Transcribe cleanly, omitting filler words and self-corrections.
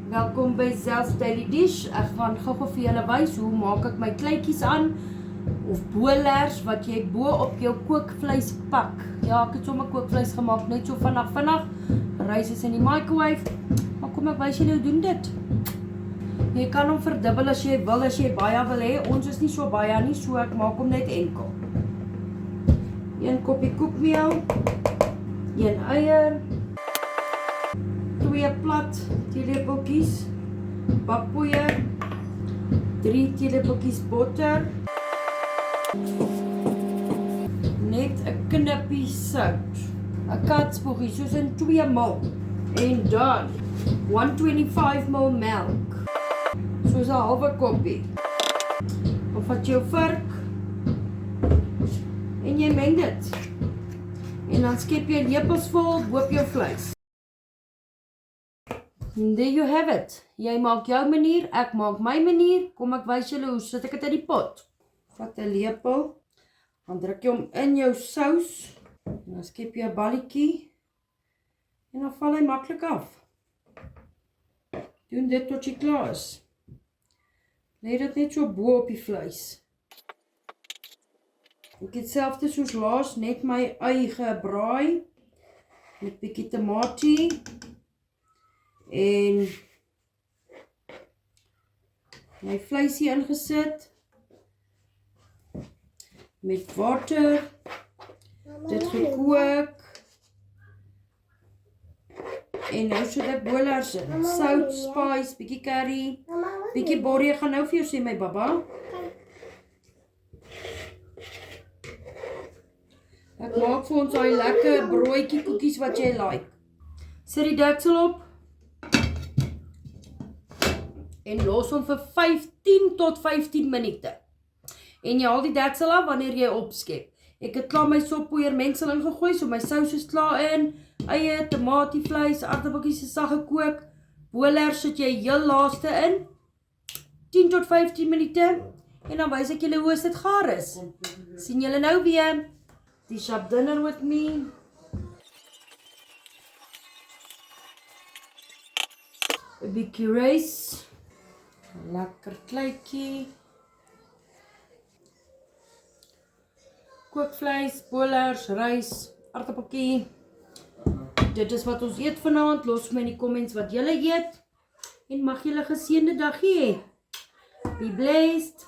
Welkom by Zelfs Daily Dish. Ek gaan gou vir julle wys hoe maak ek my kleitjies aan of boelers wat jy bo op jou kookvleis pak. Ja, ek het sommer kookvleis gemaak, net so vinnig. Rys is in die microwave. Maar kom ek wys julle hoe doen dit. Jy kan hom verdubbel as jy wil, as jy baie wil hê. Ons is nie so baie nie, so ek maak hom net enkel. 1 koppie koekmeel, 1 eier, 2 plat teelepeltjies bakpoeier, 3 teelepeltjies botter, net 'n knippie sout, 'n katspoegie soos in 2 ml en dan 125 ml melk, soos 'n halwe koppie. Of vat jou vark en jy meng dit. En dan skep jy lepels vol boop jou vleis. There you have it. Jy maak jou manier, ek maak my manier. Kom ek wys julle hoe sit ek dit in die pot. Vat 'n lepel, dan druk jy hom in jou sous, en dan skep jy 'n balletjie, en dan val hy maklik af. Doen dit tot jy klaar is. Lê dit net so bo op die vleis. Ek het selfde soos laas net my ei gebraai, met bietjie tamatie, en my vleisie ingesit, met water, dit gekook, en nou sit ek boelers in, sout, spice, bietjie curry, bietjie borrie, ek gaan nou vir jou sê my baba. Ek maak vir ons daai lekker broodjie koekies wat jy like. Sit die deksel op, en los hom vir 10 tot 15 minute. En jy haal die deksel af wanneer jy opskep. Ek het klaar my soppoeier mengsel ingegooi, so my sous is klaar in. Eie, tamatie, vleis, aardappeltjies is sag gekook. Boelers sit jy heel laaste in. 10 tot 15 minute. En dan wys ek julle hoe dit gaar is. Sien julle nou weer. Dish up dinner with me. A bietjie rice. Lekker kleitjie. Kookvleis, boelers, rys, aardappeltjie. Dit is wat ons eet vanaand. Los vir my in die comments wat julle eet. En mag julle 'n geseënde dag hê. Be blessed.